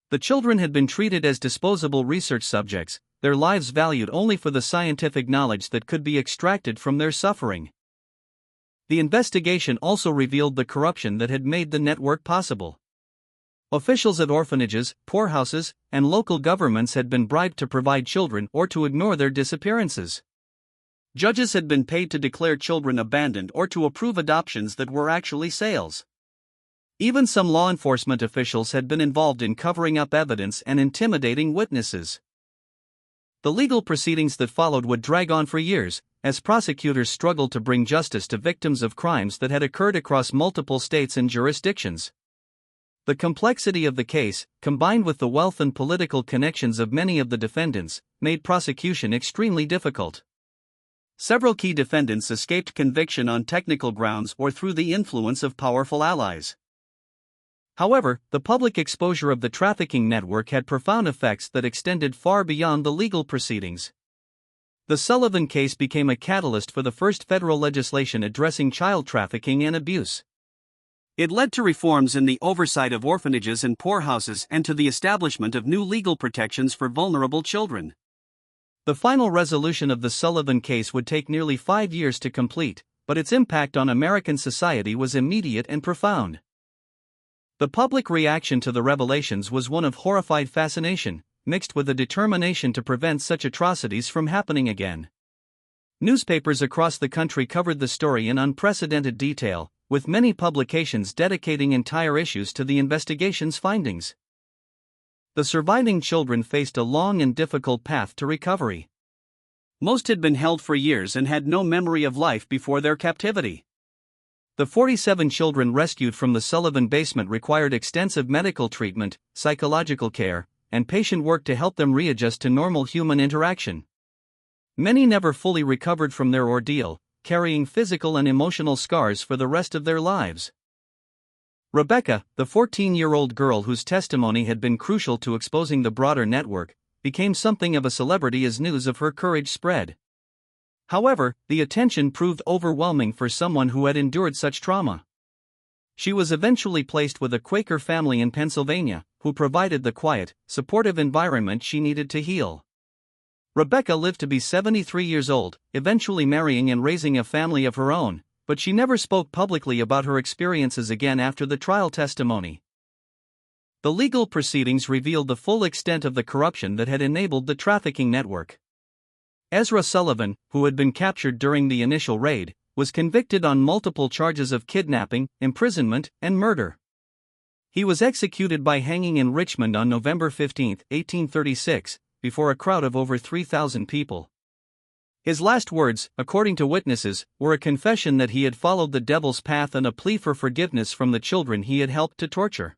The children had been treated as disposable research subjects, their lives valued only for the scientific knowledge that could be extracted from their suffering. The investigation also revealed the corruption that had made the network possible. Officials at orphanages, poorhouses, and local governments had been bribed to provide children or to ignore their disappearances. Judges had been paid to declare children abandoned or to approve adoptions that were actually sales. Even some law enforcement officials had been involved in covering up evidence and intimidating witnesses. The legal proceedings that followed would drag on for years, as prosecutors struggled to bring justice to victims of crimes that had occurred across multiple states and jurisdictions. The complexity of the case, combined with the wealth and political connections of many of the defendants, made prosecution extremely difficult. Several key defendants escaped conviction on technical grounds or through the influence of powerful allies. However, the public exposure of the trafficking network had profound effects that extended far beyond the legal proceedings. The Sullivan case became a catalyst for the first federal legislation addressing child trafficking and abuse. It led to reforms in the oversight of orphanages and poorhouses and to the establishment of new legal protections for vulnerable children. The final resolution of the Sullivan case would take nearly 5 years to complete, but its impact on American society was immediate and profound. The public reaction to the revelations was one of horrified fascination, mixed with a determination to prevent such atrocities from happening again. Newspapers across the country covered the story in unprecedented detail, with many publications dedicating entire issues to the investigation's findings. the surviving children faced a long and difficult path to recovery. Most had been held for years and had no memory of life before their captivity. The 47 children rescued from the Sullivan basement required extensive medical treatment, psychological care, and patient work to help them readjust to normal human interaction. Many never fully recovered from their ordeal, carrying physical and emotional scars for the rest of their lives. Rebecca, the 14-year-old girl whose testimony had been crucial to exposing the broader network, became something of a celebrity as news of her courage spread. However, the attention proved overwhelming for someone who had endured such trauma. She was eventually placed with a Quaker family in Pennsylvania, who provided the quiet, supportive environment she needed to heal. Rebecca lived to be 73 years old, eventually marrying and raising a family of her own, but she never spoke publicly about her experiences again after the trial testimony. The legal proceedings revealed the full extent of the corruption that had enabled the trafficking network. Ezra Sullivan, who had been captured during the initial raid, was convicted on multiple charges of kidnapping, imprisonment, and murder. He was executed by hanging in Richmond on November 15, 1836, before a crowd of over 3,000 people. His last words, according to witnesses, were a confession that he had followed the devil's path and a plea for forgiveness from the children he had helped to torture.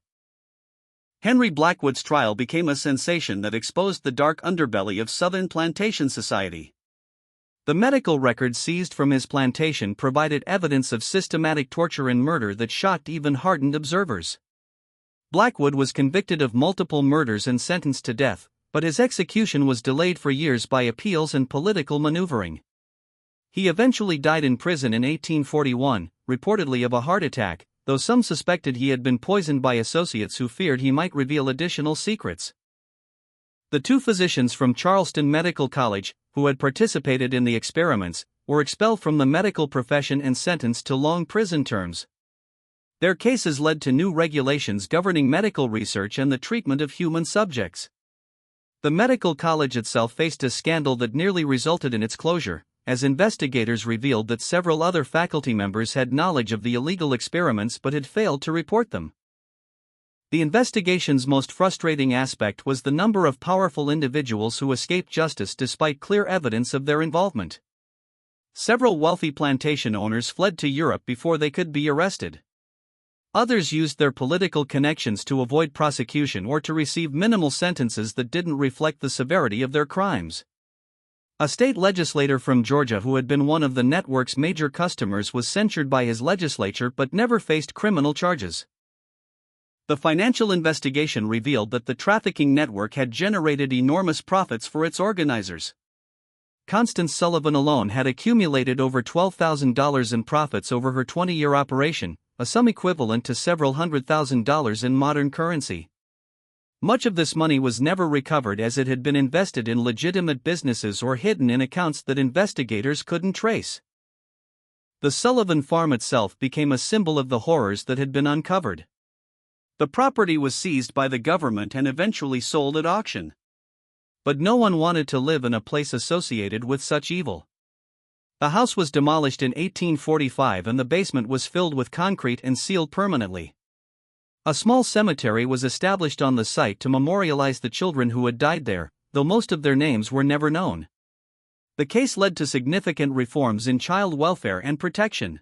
Henry Blackwood's trial became a sensation that exposed the dark underbelly of Southern plantation society. The medical records seized from his plantation provided evidence of systematic torture and murder that shocked even hardened observers. Blackwood was convicted of multiple murders and sentenced to death, but his execution was delayed for years by appeals and political maneuvering. He eventually died in prison in 1841, reportedly of a heart attack, though some suspected he had been poisoned by associates who feared he might reveal additional secrets. The two physicians from Charleston Medical College, who had participated in the experiments, were expelled from the medical profession and sentenced to long prison terms. Their cases led to new regulations governing medical research and the treatment of human subjects. The medical college itself faced a scandal that nearly resulted in its closure, as investigators revealed that several other faculty members had knowledge of the illegal experiments but had failed to report them. The investigation's most frustrating aspect was the number of powerful individuals who escaped justice despite clear evidence of their involvement. Several wealthy plantation owners fled to Europe before they could be arrested. Others used their political connections to avoid prosecution or to receive minimal sentences that didn't reflect the severity of their crimes. A state legislator from Georgia who had been one of the network's major customers was censured by his legislature but never faced criminal charges. The financial investigation revealed that the trafficking network had generated enormous profits for its organizers. Constance Sullivan alone had accumulated over $12,000 in profits over her 20-year operation, a sum equivalent to several $100,000 in modern currency. Much of this money was never recovered as it had been invested in legitimate businesses or hidden in accounts that investigators couldn't trace. The Sullivan farm itself became a symbol of the horrors that had been uncovered. The property was seized by the government and eventually sold at auction. But no one wanted to live in a place associated with such evil. The house was demolished in 1845 and the basement was filled with concrete and sealed permanently. A small cemetery was established on the site to memorialize the children who had died there, though most of their names were never known. The case led to significant reforms in child welfare and protection.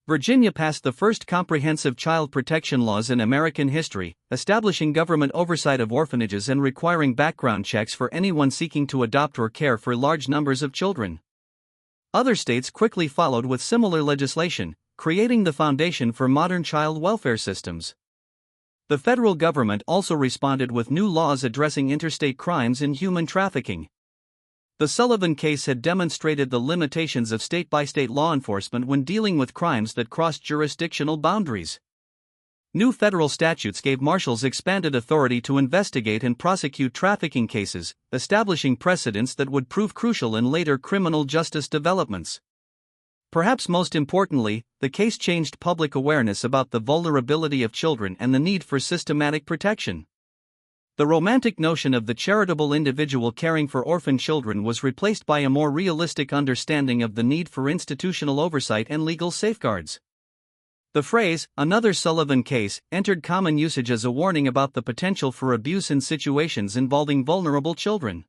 Virginia passed the first comprehensive child protection laws in American history, establishing government oversight of orphanages and requiring background checks for anyone seeking to adopt or care for large numbers of children. Other states quickly followed with similar legislation, creating the foundation for modern child welfare systems. The federal government also responded with new laws addressing interstate crimes and human trafficking. The Sullivan case had demonstrated the limitations of state-by-state law enforcement when dealing with crimes that crossed jurisdictional boundaries. New federal statutes gave marshals expanded authority to investigate and prosecute trafficking cases, establishing precedents that would prove crucial in later criminal justice developments. Perhaps most importantly, the case changed public awareness about the vulnerability of children and the need for systematic protection. The romantic notion of the charitable individual caring for orphan children was replaced by a more realistic understanding of the need for institutional oversight and legal safeguards. The phrase, "another Sullivan case," entered common usage as a warning about the potential for abuse in situations involving vulnerable children.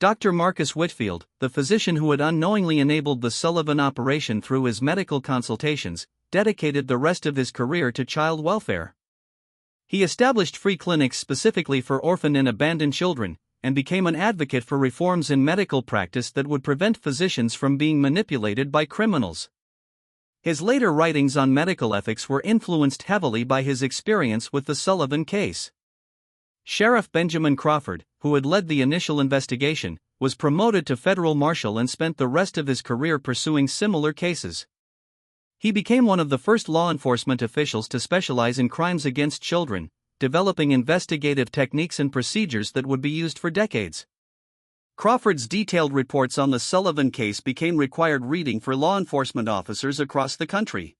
Dr. Marcus Whitfield, the physician who had unknowingly enabled the Sullivan operation through his medical consultations, dedicated the rest of his career to child welfare. He established free clinics specifically for orphaned and abandoned children, and became an advocate for reforms in medical practice that would prevent physicians from being manipulated by criminals. His later writings on medical ethics were influenced heavily by his experience with the Sullivan case. Sheriff Benjamin Crawford, who had led the initial investigation, was promoted to federal marshal and spent the rest of his career pursuing similar cases. He became one of the first law enforcement officials to specialize in crimes against children, developing investigative techniques and procedures that would be used for decades. Crawford's detailed reports on the Sullivan case became required reading for law enforcement officers across the country.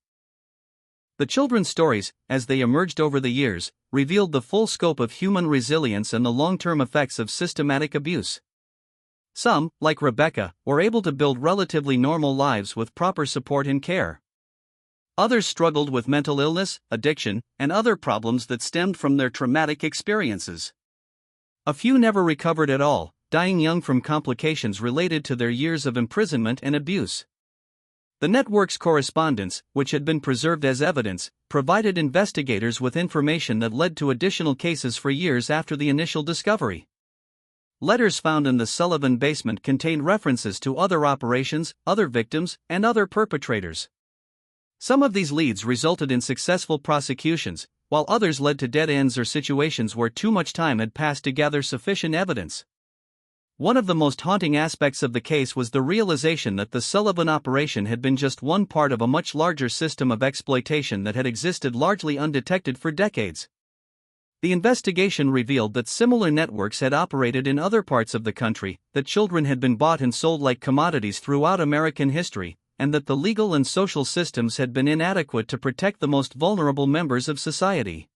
The children's stories, as they emerged over the years, revealed the full scope of human resilience and the long-term effects of systematic abuse. Some, like Rebecca, were able to build relatively normal lives with proper support and care. Others struggled with mental illness, addiction, and other problems that stemmed from their traumatic experiences. A few never recovered at all, dying young from complications related to their years of imprisonment and abuse. The network's correspondence, which had been preserved as evidence, provided investigators with information that led to additional cases for years after the initial discovery. Letters found in the Sullivan basement contained references to other operations, other victims, and other perpetrators. Some of these leads resulted in successful prosecutions, while others led to dead ends or situations where too much time had passed to gather sufficient evidence. One of the most haunting aspects of the case was the realization that the Sullivan operation had been just one part of a much larger system of exploitation that had existed largely undetected for decades. The investigation revealed that similar networks had operated in other parts of the country, that children had been bought and sold like commodities throughout American history, and that the legal and social systems had been inadequate to protect the most vulnerable members of society.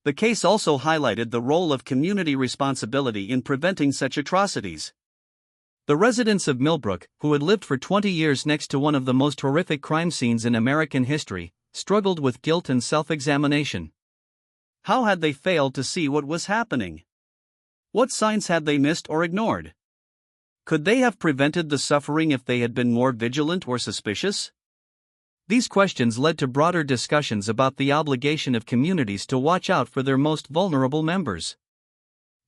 The case also highlighted the role of community responsibility in preventing such atrocities. The residents of Millbrook, who had lived for 20 years next to one of the most horrific crime scenes in American history, struggled with guilt and self-examination. How had they failed to see what was happening? What signs had they missed or ignored? Could they have prevented the suffering if they had been more vigilant or suspicious? These questions led to broader discussions about the obligation of communities to watch out for their most vulnerable members.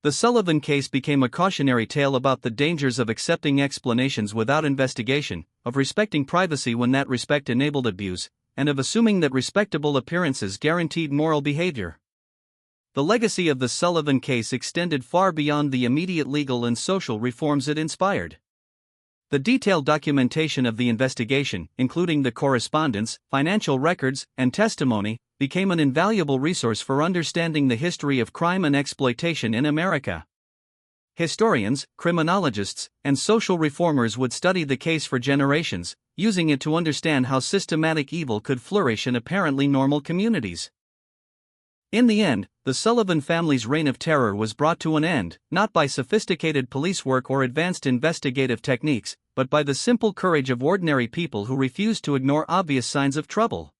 The Sullivan case became a cautionary tale about the dangers of accepting explanations without investigation, of respecting privacy when that respect enabled abuse, and of assuming that respectable appearances guaranteed moral behavior. The legacy of the Sullivan case extended far beyond the immediate legal and social reforms it inspired. The detailed documentation of the investigation, including the correspondence, financial records, and testimony, became an invaluable resource for understanding the history of crime and exploitation in America. Historians, criminologists, and social reformers would study the case for generations, using it to understand how systematic evil could flourish in apparently normal communities. In the end, the Sullivan family's reign of terror was brought to an end, not by sophisticated police work or advanced investigative techniques, but by the simple courage of ordinary people who refused to ignore obvious signs of trouble.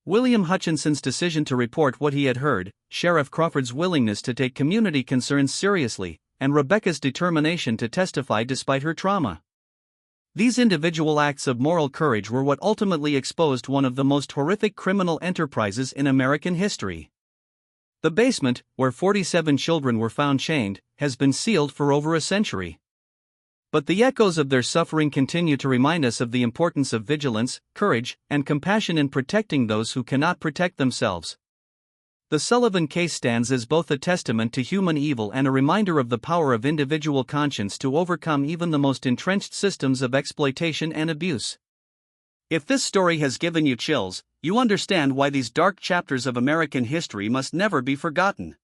William Hutchinson's decision to report what he had heard, Sheriff Crawford's willingness to take community concerns seriously, and Rebecca's determination to testify despite her trauma. These individual acts of moral courage were what ultimately exposed one of the most horrific criminal enterprises in American history. The basement, where 47 children were found chained, has been sealed for over a century. But the echoes of their suffering continue to remind us of the importance of vigilance, courage, and compassion in protecting those who cannot protect themselves. The Sullivan case stands as both a testament to human evil and a reminder of the power of individual conscience to overcome even the most entrenched systems of exploitation and abuse. If this story has given you chills, you understand why these dark chapters of American history must never be forgotten.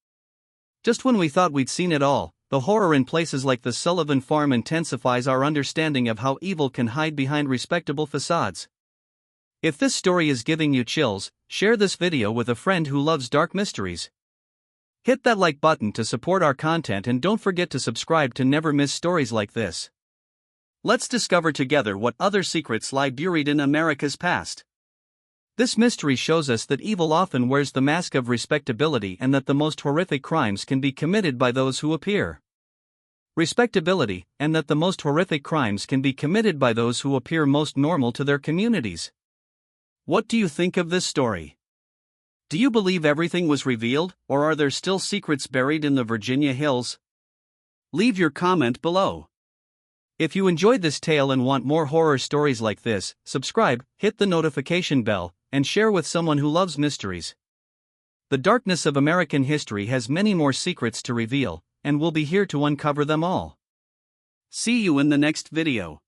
Just when we thought we'd seen it all, the horror in places like the Sullivan farm intensifies our understanding of how evil can hide behind respectable facades. If this story is giving you chills, share this video with a friend who loves dark mysteries. Hit that like button to support our content and don't forget to subscribe to never miss stories like this. Let's discover together what other secrets lie buried in America's past. This mystery shows us that evil often wears the mask of respectability and that the most horrific crimes can be committed by those who appear respectability, and that the most horrific crimes can be committed by those who appear most normal to their communities. What do you think of this story? Do you believe everything was revealed, or are there still secrets buried in the Virginia hills? Leave your comment below. If you enjoyed this tale and want more horror stories like this, subscribe, hit the notification bell, and share with someone who loves mysteries. The darkness of American history has many more secrets to reveal, and we'll be here to uncover them all. See you in the next video.